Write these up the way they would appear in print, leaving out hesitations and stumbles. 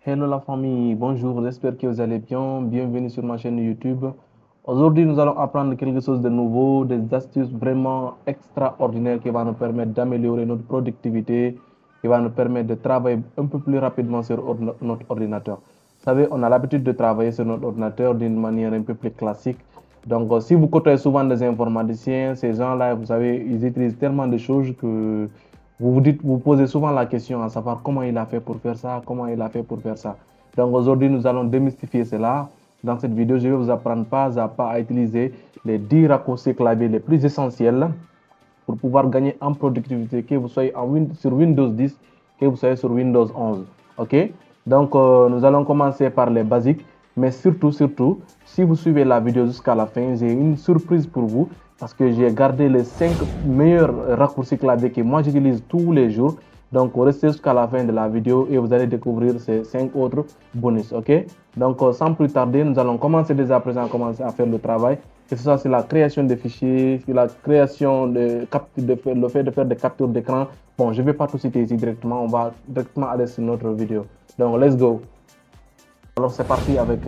Hello la famille, bonjour, j'espère que vous allez bien. Bienvenue sur ma chaîne YouTube. Aujourd'hui, nous allons apprendre quelque chose de nouveau, des astuces vraiment extraordinaires qui vont nous permettre d'améliorer notre productivité, qui va nous permettre de travailler un peu plus rapidement sur notre ordinateur. Vous savez, on a l'habitude de travailler sur notre ordinateur d'une manière un peu plus classique. Donc, si vous côtoyez souvent des informaticiens, ces gens-là, vous savez, ils utilisent tellement de choses que vous posez souvent la question à savoir comment il a fait pour faire ça, comment il a fait pour faire ça. Donc aujourd'hui, nous allons démystifier cela. Dans cette vidéo, je vais vous apprendre pas à pas à utiliser les 10 raccourcis clavier les plus essentiels pour pouvoir gagner en productivité, que vous soyez sur Windows 10, que vous soyez sur Windows 11. OK? Donc, nous allons commencer par les basiques, mais surtout, si vous suivez la vidéo jusqu'à la fin, j'ai une surprise pour vous parce que j'ai gardé les 5 meilleurs raccourcis clavier que moi j'utilise tous les jours. Donc, restez jusqu'à la fin de la vidéo et vous allez découvrir ces 5 autres bonus. OK? Donc, sans plus tarder, nous allons commencer dès à présent à faire le travail, que ce soit sur la création des fichiers, sur la création le fait de faire des captures d'écran. Bon, je ne vais pas tout citer ici directement, on va directement aller sur notre vidéo. Donc, let's go. Alors, c'est parti avec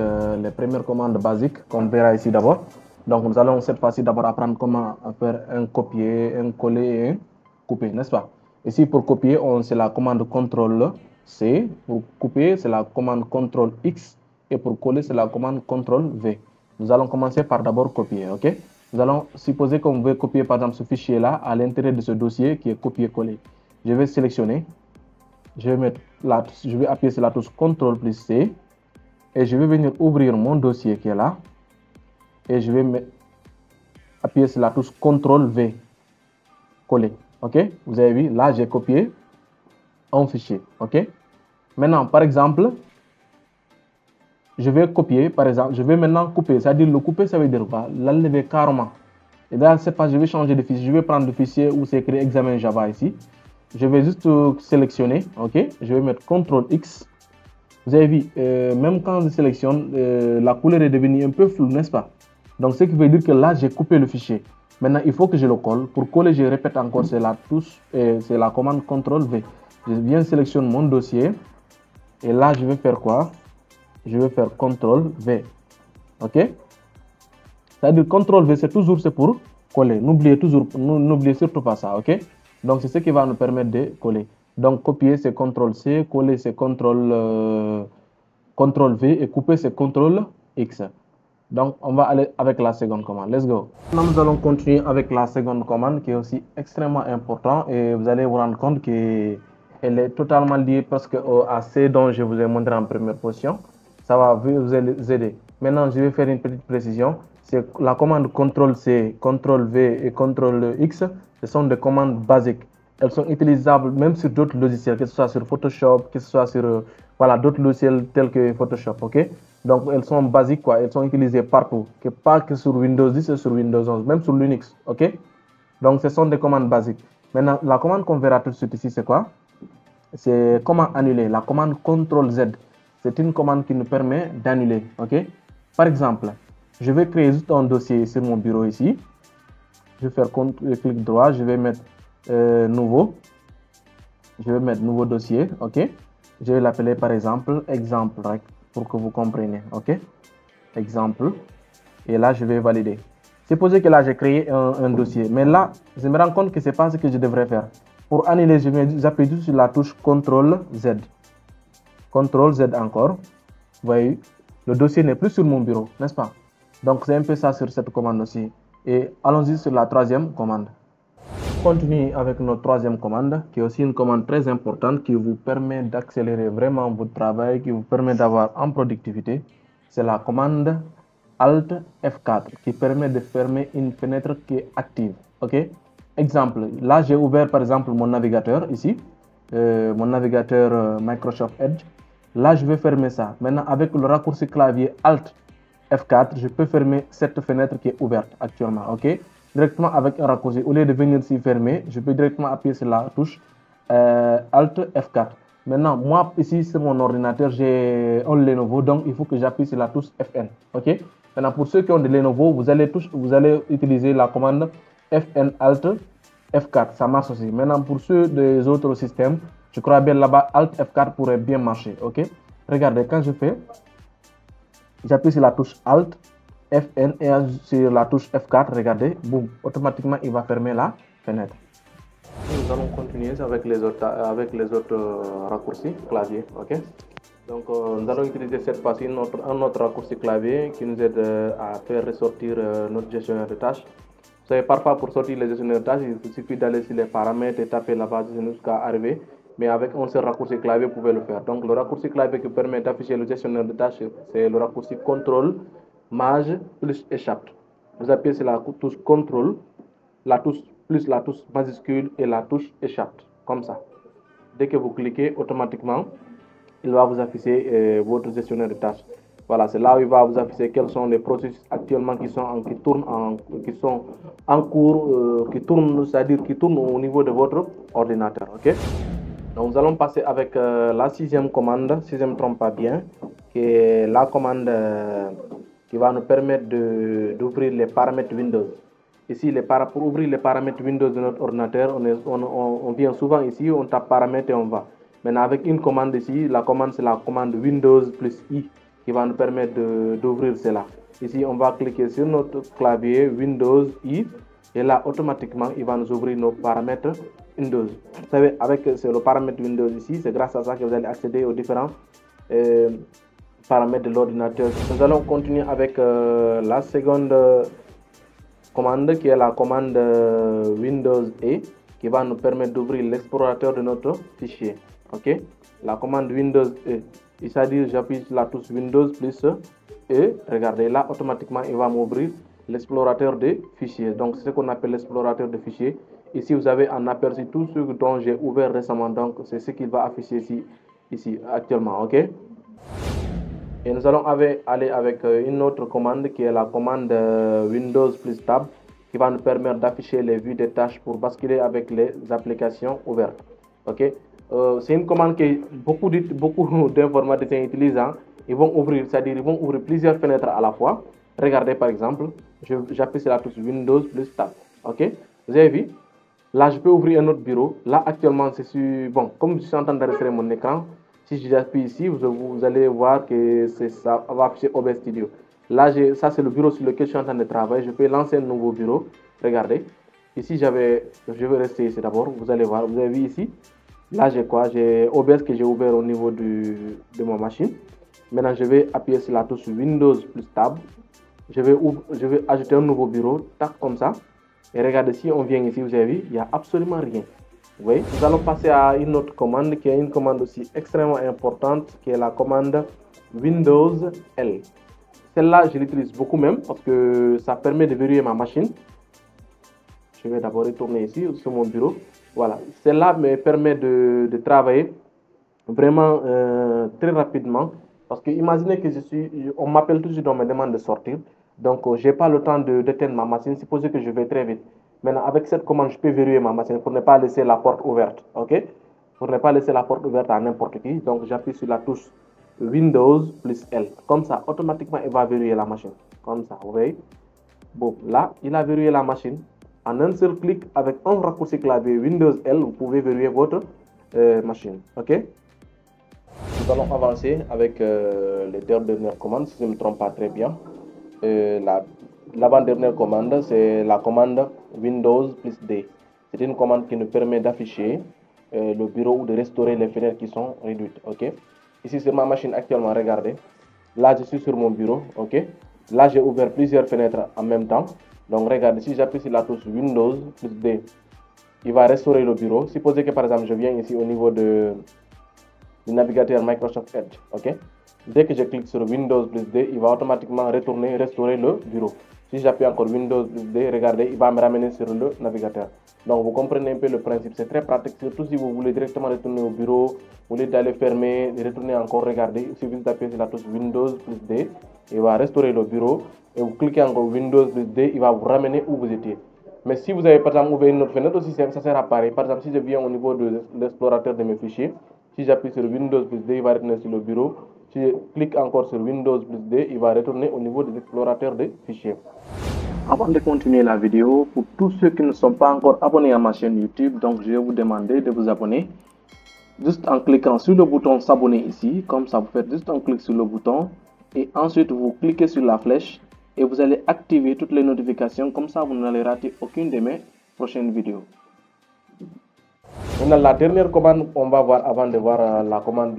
les premières commandes basiques qu'on verra ici d'abord. Donc, nous allons cette fois-ci d'abord apprendre comment faire un copier, un coller et un couper, n'est-ce pas? Ici, pour copier, c'est la commande CTRL-C. Pour couper, c'est la commande CTRL-X. Et pour coller, c'est la commande CTRL-V. Nous allons commencer par d'abord copier, OK? Nous allons supposer qu'on veut copier, par exemple, ce fichier-là à l'intérieur de ce dossier qui est copier-coller. Je vais sélectionner. Je vais appuyer sur la touche CTRL plus C. Et je vais venir ouvrir mon dossier qui est là. Et je vais appuyer sur la touche CTRL-V. Coller. OK? Vous avez vu, là, j'ai copié un fichier. OK? Maintenant, par exemple, je vais copier, par exemple, je vais maintenant couper. C'est-à-dire, le couper, ça veut dire quoi? L'enlever carrément. Et dans cette page, je vais changer de fichier. Je vais prendre le fichier où c'est écrit examen Java ici. Je vais juste sélectionner. OK? Je vais mettre CTRL-X. Vous avez vu, même quand je sélectionne, la couleur est devenue un peu floue, n'est-ce pas? Donc, ce qui veut dire que là, j'ai coupé le fichier. Maintenant, il faut que je le colle. Pour coller, je répète encore, c'est la touche, c'est la commande CTRL-V. Je viens sélectionner mon dossier. Et là, je vais faire quoi? Je vais faire CTRL-V. OK? C'est-à-dire CTRL-V, c'est pour coller. N'oubliez surtout pas ça. OK? Donc, c'est ce qui va nous permettre de coller. Donc, copier, c'est CTRL-C. Coller, c'est CTRL-V. Et couper, c'est CTRL-X. Donc, on va aller avec la seconde commande. Let's go. Maintenant, nous allons continuer avec la seconde commande qui est aussi extrêmement importante. Et vous allez vous rendre compte qu'elle est totalement liée presque à ce dont je vous ai montré en première position. Ça va vous aider. Maintenant, je vais faire une petite précision. C'est la commande CTRL-C, CTRL-V et CTRL-X. Ce sont des commandes basiques. Elles sont utilisables même sur d'autres logiciels, que ce soit sur Photoshop, que ce soit sur voilà, d'autres logiciels tels que Photoshop. OK? Donc, elles sont basiques, quoi. Elles sont utilisées partout. Pas que sur Windows 10 et sur Windows 11, même sur Linux. OK? Donc, ce sont des commandes basiques. Maintenant, la commande qu'on verra tout de suite ici, c'est quoi? C'est comment annuler. La commande CTRL-Z. C'est une commande qui nous permet d'annuler. OK? Par exemple, je vais créer juste un dossier sur mon bureau ici. Je vais faire clic droit. Je vais mettre nouveau. Je vais mettre nouveau dossier. OK? Je vais l'appeler par exemple exemple pour que vous compreniez. OK? Exemple. Et là, je vais valider. Supposez que là, j'ai créé un dossier. Mais là, je me rends compte que ce n'est pas ce que je devrais faire. Pour annuler, j'appuie juste sur la touche CTRL-Z. CTRL-Z encore. Vous voyez, le dossier n'est plus sur mon bureau, n'est-ce pas? Donc, c'est un peu ça sur cette commande aussi. Et allons-y sur la troisième commande. Continue avec notre troisième commande, qui est aussi une commande très importante qui vous permet d'accélérer vraiment votre travail, qui vous permet d'avoir en productivité. C'est la commande Alt F4 qui permet de fermer une fenêtre qui est active. OK? Exemple, là j'ai ouvert par exemple mon navigateur ici, mon navigateur Microsoft Edge. Là je vais fermer ça. Maintenant avec le raccourci clavier Alt F4, je peux fermer cette fenêtre qui est ouverte actuellement. OK? Directement avec un raccourci. Au lieu de venir s'y fermer, je peux directement appuyer sur la touche Alt F4. Maintenant, moi, ici, sur mon ordinateur, j'ai un Lenovo, donc il faut que j'appuie sur la touche FN. OK? Maintenant, pour ceux qui ont des Lenovo, vous allez utiliser la commande FN Alt F4. Ça marche aussi. Maintenant, pour ceux des autres systèmes, je crois bien là-bas, Alt F4 pourrait bien marcher. OK? Regardez, quand je fais, j'appuie sur la touche Alt, Fn et sur la touche F4, regardez, boum, automatiquement il va fermer la fenêtre. Nous allons continuer avec les autres raccourcis clavier, ok? Donc nous allons utiliser cette fois-ci un autre raccourci clavier qui nous aide à faire ressortir notre gestionnaire de tâches. Vous savez, parfois pour sortir les gestionnaires de tâches, il suffit d'aller sur les paramètres et taper là-bas jusqu'à arriver. Mais avec un seul raccourci clavier, vous pouvez le faire. Donc le raccourci clavier qui permet d'afficher le gestionnaire de tâches, c'est le raccourci CTRL, MAJ plus Escape. Vous appuyez sur la touche CTRL, la touche plus la touche majuscule et la touche Escape, comme ça. Dès que vous cliquez, automatiquement, il va vous afficher votre gestionnaire de tâches. Voilà, c'est là où il va vous afficher quels sont les processus actuellement qui sont en cours, qui tournent, c'est-à-dire qui tournent au niveau de votre ordinateur. Ok. Donc nous allons passer avec la sixième commande, si je ne me trompe pas bien, qui est la commande qui va nous permettre d'ouvrir les paramètres Windows. Ici, pour ouvrir les paramètres Windows de notre ordinateur, on vient souvent ici, on tape paramètres et on va. Maintenant, avec une commande ici, la commande c'est la commande Windows plus I qui va nous permettre d'ouvrir cela. Ici, on va cliquer sur notre clavier Windows I et là, automatiquement, il va nous ouvrir nos paramètres Windows. Vous savez, avec le paramètre Windows ici, c'est grâce à ça que vous allez accéder aux différents paramètres de l'ordinateur. Nous allons continuer avec la seconde commande qui est la commande Windows E qui va nous permettre d'ouvrir l'explorateur de notre fichier. Ok, la commande Windows E, c'est-à-dire j'appuie sur la touche Windows plus E, regardez là automatiquement il va m'ouvrir l'explorateur des fichiers. Donc c'est ce qu'on appelle l'explorateur de fichiers. Ici vous avez un aperçu tout ce dont j'ai ouvert récemment, donc c'est ce qu'il va afficher ici actuellement. Ok, et nous allons aller avec une autre commande qui est la commande Windows plus Tab qui va nous permettre d'afficher les vues des tâches pour basculer avec les applications ouvertes. Ok, c'est une commande que beaucoup d'informaticiens utilisent. Hein. Ils vont ouvrir, c'est-à-dire ils vont ouvrir plusieurs fenêtres à la fois. Regardez par exemple, j'appuie sur la touche Windows plus Tab. Ok, vous avez vu? Là, je peux ouvrir un autre bureau. Là, actuellement, c'est sur... Bon, comme je suis en train d'enregistrer mon écran, si j'appuie ici, vous allez voir que ça va afficher OBS Studio. Là, ça, c'est le bureau sur lequel je suis en train de travailler. Je peux lancer un nouveau bureau. Regardez. Ici, je vais rester ici d'abord. Vous allez voir. Vous avez vu ici. Là, j'ai quoi? J'ai OBS que j'ai ouvert au niveau de ma machine. Maintenant, je vais appuyer sur la touche Windows plus Tab. Je vais ajouter un nouveau bureau. Tac, comme ça. Et regardez, si on vient ici, vous avez vu, il n'y a absolument rien. Vous voyez, nous allons passer à une autre commande qui est une commande aussi extrêmement importante, qui est la commande Windows L. Celle-là, je l'utilise beaucoup même parce que ça permet de verrouiller ma machine. Je vais d'abord retourner ici sur mon bureau. Voilà, celle-là me permet de travailler vraiment très rapidement. Parce que imaginez que on m'appelle toujours, on me demande de sortir. Donc, je n'ai pas le temps d'éteindre ma machine. Supposez que je vais très vite. Maintenant, avec cette commande, je peux verrouiller ma machine pour ne pas laisser la porte ouverte. OK? Pour ne pas laisser la porte ouverte à n'importe qui. Donc, j'appuie sur la touche Windows plus L. Comme ça, automatiquement, il va verrouiller la machine. Comme ça, vous voyez? Bon, là, il a verrouillé la machine. En un seul clic, avec un raccourci clavier Windows L, vous pouvez verrouiller votre machine. OK? Nous allons avancer avec les dernières commandes, si je ne me trompe pas très bien. L'avant-dernière commande, c'est la commande Windows plus D. C'est une commande qui nous permet d'afficher le bureau ou de restaurer les fenêtres qui sont réduites. Ok. Ici, c'est ma machine actuellement, regardez. Là, je suis sur mon bureau. Ok. Là, j'ai ouvert plusieurs fenêtres en même temps. Donc, regardez, si j'appuie sur la touche Windows plus D, il va restaurer le bureau. Supposez que, par exemple, je viens ici au niveau du navigateur Microsoft Edge. Ok. Dès que je clique sur Windows plus D, il va automatiquement restaurer le bureau. Si j'appuie encore Windows plus D, regardez, il va me ramener sur le navigateur. Donc vous comprenez un peu le principe, c'est très pratique, surtout si vous voulez directement retourner au bureau, au lieu d'aller fermer, de retourner encore, regardez, il suffit d'appuyer sur la touche Windows plus D, il va restaurer le bureau, et vous cliquez encore Windows plus D, il va vous ramener où vous étiez. Mais si vous avez par exemple ouvert une autre fenêtre aussi, ça sera pareil. Par exemple, si je viens au niveau de l'explorateur de mes fichiers, si j'appuie sur Windows plus D, il va retourner sur le bureau. Si je clique encore sur Windows plus D, il va retourner au niveau de l'explorateur des fichiers. Avant de continuer la vidéo, pour tous ceux qui ne sont pas encore abonnés à ma chaîne YouTube, donc je vais vous demander de vous abonner, juste en cliquant sur le bouton s'abonner ici, comme ça vous faites juste un clic sur le bouton et ensuite vous cliquez sur la flèche et vous allez activer toutes les notifications, comme ça vous n'allez rater aucune de mes prochaines vidéos. Maintenant, la dernière commande on va voir avant de voir la commande,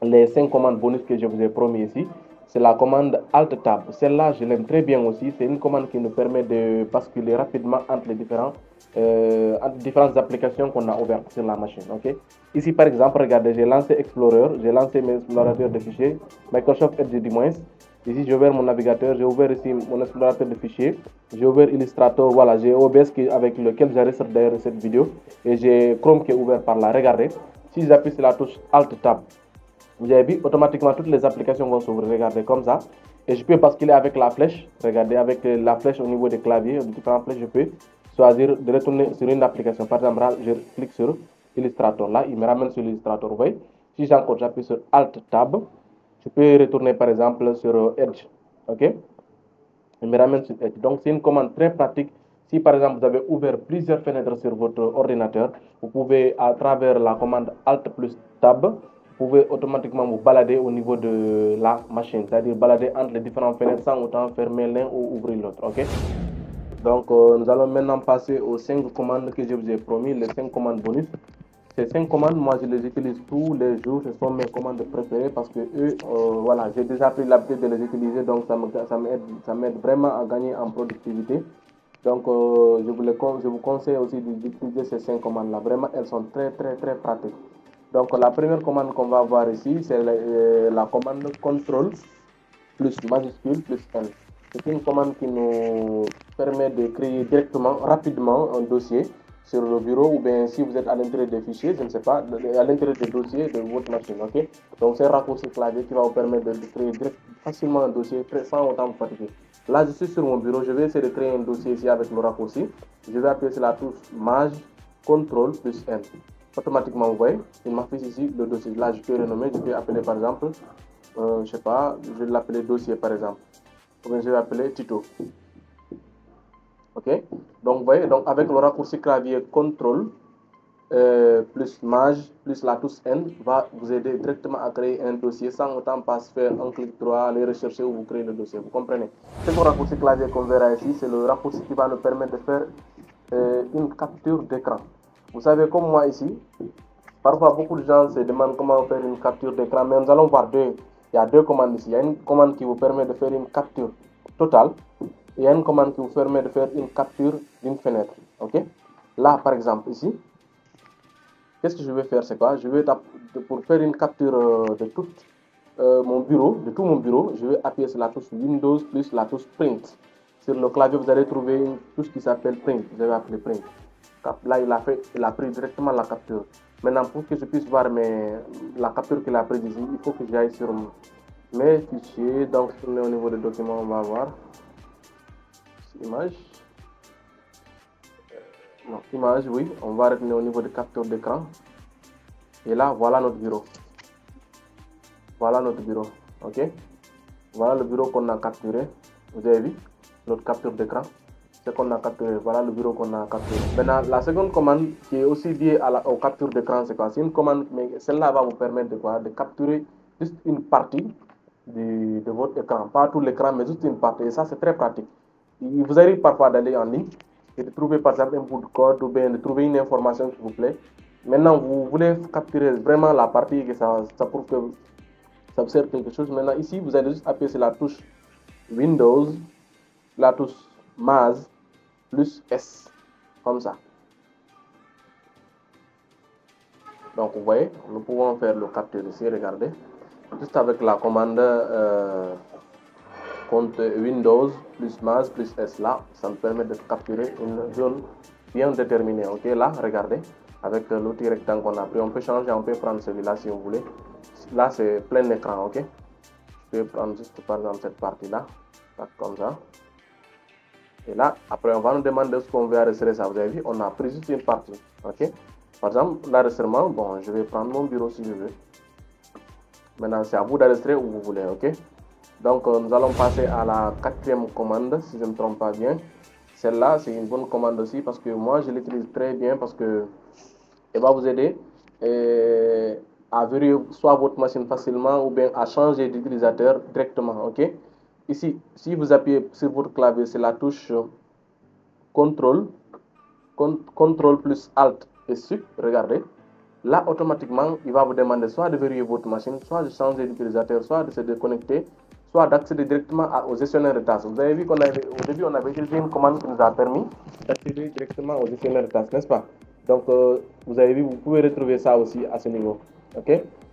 les 5 commandes bonus que je vous ai promis ici, c'est la commande Alt Tab. Celle-là, je l'aime très bien aussi. C'est une commande qui nous permet de basculer rapidement entre les différentes applications qu'on a ouvertes sur la machine. Okay? Ici, par exemple, regardez, j'ai lancé Explorer, j'ai lancé mes explorateurs de fichiers, Microsoft Edge du moins. Ici, j'ai ouvert mon navigateur, j'ai ouvert ici mon explorateur de fichiers, j'ai ouvert Illustrator, voilà, j'ai OBS avec lequel j'enregistre d'ailleurs cette vidéo, et j'ai Chrome qui est ouvert par là. Regardez, si j'appuie sur la touche Alt Tab, vous avez vu, automatiquement toutes les applications vont s'ouvrir, regardez comme ça. Et je peux basculer avec la flèche, regardez, avec la flèche au niveau des claviers, de différentes flèches, je peux choisir de retourner sur une application. Par exemple, je clique sur Illustrator, là, il me ramène sur Illustrator, vous voyez. Si j'appuie sur Alt Tab, je peux retourner par exemple sur Edge, ok. Il me ramène sur Edge. Donc, c'est une commande très pratique. Si par exemple vous avez ouvert plusieurs fenêtres sur votre ordinateur, vous pouvez à travers la commande Alt plus Tab, vous pouvez automatiquement vous balader au niveau de la machine, c'est-à-dire balader entre les différentes fenêtres sans autant fermer l'un ou ouvrir l'autre, ok. Donc, nous allons maintenant passer aux 5 commandes que je vous ai promis, les 5 commandes bonus. Ces 5 commandes, moi je les utilise tous les jours, ce sont mes commandes préférées parce que eux, voilà, j'ai déjà pris l'habitude de les utiliser, donc ça m'aide vraiment à gagner en productivité. Donc, je vous conseille aussi d'utiliser ces 5 commandes-là. Vraiment, elles sont très pratiques. Donc, la première commande qu'on va voir ici, c'est la commande contrôle plus majuscule plus N. C'est une commande qui nous permet de créer directement, rapidement, un dossier sur le bureau ou bien si vous êtes à l'intérieur des fichiers, je ne sais pas, à l'intérieur des dossiers de votre machine, ok. Donc c'est un raccourci clavier qui va vous permettre de créer facilement un dossier sans autant vous fatiguer. Là, je suis sur mon bureau, je vais essayer de créer un dossier ici avec le raccourci. Je vais appuyer sur la touche Maj, CTRL plus N. Automatiquement, vous voyez, il m'affiche ici le dossier. Là, je peux renommer, je peux appeler par exemple, je sais pas, je vais l'appeler dossier par exemple. Ou bien je vais appeler Tito. Ok, donc vous voyez, donc avec le raccourci clavier CTRL plus Maj plus la touche N va vous aider directement à créer un dossier sans autant pas faire un clic droit, aller rechercher où vous créez le dossier. Vous comprenez? C'est le raccourci clavier qu'on verra ici, c'est le raccourci qui va nous permettre de faire une capture d'écran. Vous savez, comme moi ici, parfois beaucoup de gens se demandent comment faire une capture d'écran, mais nous allons voir deux. Il y a deux commandes ici. Il y a une commande qui vous permet de faire une capture totale. Il y a une commande qui vous permet de faire une capture d'une fenêtre. Ok. Là, par exemple, ici, qu'est-ce que je vais faire? C'est quoi? Je vais pour faire une capture de tout mon bureau, je vais appuyer sur la touche Windows plus la touche Print. Sur le clavier, vous allez trouver une touche qui s'appelle Print. Vous allez appeler Print. Là, il a pris directement la capture. Maintenant, pour que je puisse voir la capture qu'il a prise ici, il faut que j'aille sur mes fichiers. Donc, on est au niveau des documents, on va voir. Image. Non, image, oui. On va retenir au niveau de capture d'écran. Et là, voilà notre bureau. Voilà notre bureau. Ok. Voilà le bureau qu'on a capturé. Vous avez vu notre capture d'écran. Ce qu'on a capturé. Voilà le bureau qu'on a capturé. Maintenant, la seconde commande qui est aussi liée aux captures d'écran, c'est quoi? C'est une commande, mais celle-là va vous permettre de capturer juste une partie de votre écran. Pas tout l'écran, mais juste une partie. Et ça, c'est très pratique. Il vous arrive parfois d'aller en ligne et de trouver par exemple un bout de code ou bien de trouver une information qui vous plaît. Maintenant, vous voulez capturer vraiment la partie que ça prouve que ça vous sert quelque chose. Maintenant, ici, vous allez juste appuyer sur la touche Windows, la touche Maz plus S, comme ça. Donc, vous voyez, nous pouvons faire le capture ici, regardez. Juste avec la commande Windows plus Maz plus S là, ça nous permet de capturer une zone bien déterminée. Ok, là, regardez, avec l'outil rectangle qu'on a pris, on peut changer, on peut prendre celui-là si vous voulez. Là, c'est plein écran, ok. Je peux prendre juste par exemple cette partie-là, comme ça. Et là, après, on va nous demander ce qu'on veut enregistrer. Ça, vous avez vu, on a pris juste une partie, ok. Par exemple, l'enregistrement, bon, je vais prendre mon bureau si je veux. Maintenant, c'est à vous d'enregistrer où vous voulez, ok. Donc, nous allons passer à la quatrième commande, si je ne me trompe pas bien. Celle-là, c'est une bonne commande aussi parce que moi, je l'utilise très bien parce que elle va vous aider à verrouiller soit votre machine facilement ou bien à changer d'utilisateur directement. Ok. Ici, si vous appuyez sur votre clavier, c'est la touche contrôle, contrôle plus Alt et Shift. Regardez. Là, automatiquement, il va vous demander soit de verrouiller votre machine, soit de changer d'utilisateur, soit de se déconnecter, soit d'accéder directement au gestionnaire de tâches. Vous avez vu qu'au début, on avait utilisé une commande qui nous a permis d'accéder directement au gestionnaire de tâches, n'est-ce pas? Donc, vous avez vu, vous pouvez retrouver ça aussi à ce niveau. OK?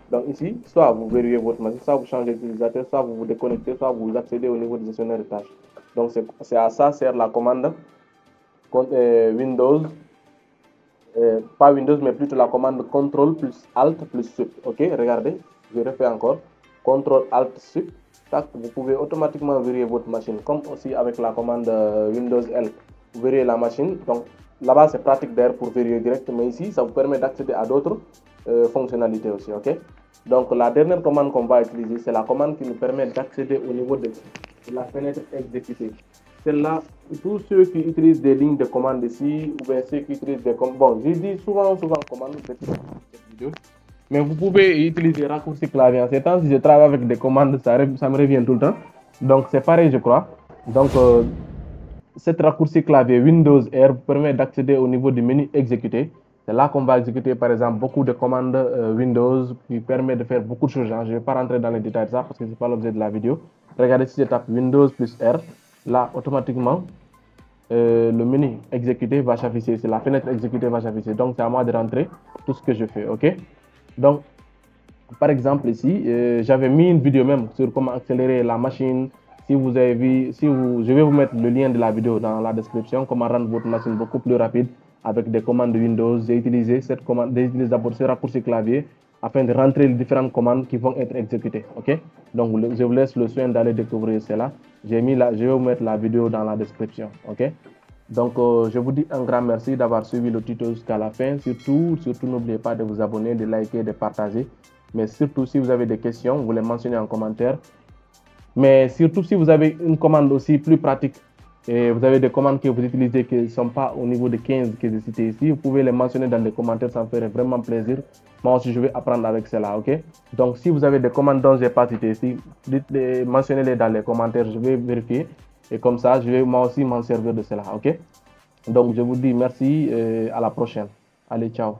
Donc ici, soit vous verrouillez votre machine, soit vous changez d'utilisateur, soit vous vous déconnectez, soit vous accédez au niveau du gestionnaire de tâches. Donc, c'est à ça sert la commande Windows. Pas Windows, mais plutôt la commande CTRL plus Alt plus Shift. Ok, regardez, je refais encore. CTRL Alt Shift. Tac, vous pouvez automatiquement verrouiller votre machine, comme aussi avec la commande Windows L. Vous verrouillez la machine. Donc là-bas, c'est pratique d'ailleurs pour verrouiller direct, mais ici, ça vous permet d'accéder à d'autres fonctionnalités aussi. Ok. Donc la dernière commande qu'on va utiliser, c'est la commande qui nous permet d'accéder au niveau de la fenêtre exécutée. Celle-là, tous ceux qui utilisent des lignes de commande ici, ou bien ceux qui utilisent des commandes, bon, je dis souvent commande cette vidéo, mais vous pouvez utiliser raccourci clavier. En ces temps, si je travaille avec des commandes, ça me revient tout le temps. Donc c'est pareil, je crois. Donc cette raccourci clavier Windows R vous permet d'accéder au niveau du menu exécuter. C'est là qu'on va exécuter par exemple beaucoup de commandes Windows qui permet de faire beaucoup de choses. Je ne vais pas rentrer dans les détails de ça parce que ce n'est pas l'objet de la vidéo. Regardez si je tape Windows plus R. Là, automatiquement, le menu exécuter va s'afficher. C'est la fenêtre exécuter va s'afficher. Donc, c'est à moi de rentrer tout ce que je fais. OK? Donc, par exemple, ici, j'avais mis une vidéo même sur comment accélérer la machine. Si vous avez vu, je vais vous mettre le lien de la vidéo dans la description, comment rendre votre machine beaucoup plus rapide avec des commandes Windows. J'ai utilisé cette commande, j'ai utilisé d'abord ce raccourci clavier afin de rentrer les différentes commandes qui vont être exécutées. OK? Donc, je vous laisse le soin d'aller découvrir cela. Je vais vous mettre la vidéo dans la description. OK? Donc, je vous dis un grand merci d'avoir suivi le tuto jusqu'à la fin. Surtout, n'oubliez pas de vous abonner, de liker, de partager. Mais surtout, si vous avez des questions, vous les mentionnez en commentaire. Mais surtout, si vous avez une commande aussi plus pratique, et vous avez des commandes que vous utilisez qui ne sont pas au niveau de 15 que j'ai cité ici, vous pouvez les mentionner dans les commentaires, ça me ferait vraiment plaisir. Moi aussi, je vais apprendre avec cela, ok? Donc, si vous avez des commandes dont je n'ai pas cité ici, mentionnez-les dans les commentaires, je vais vérifier. Et comme ça, je vais moi aussi m'en servir de cela, ok? Donc, je vous dis merci et à la prochaine. Allez, ciao.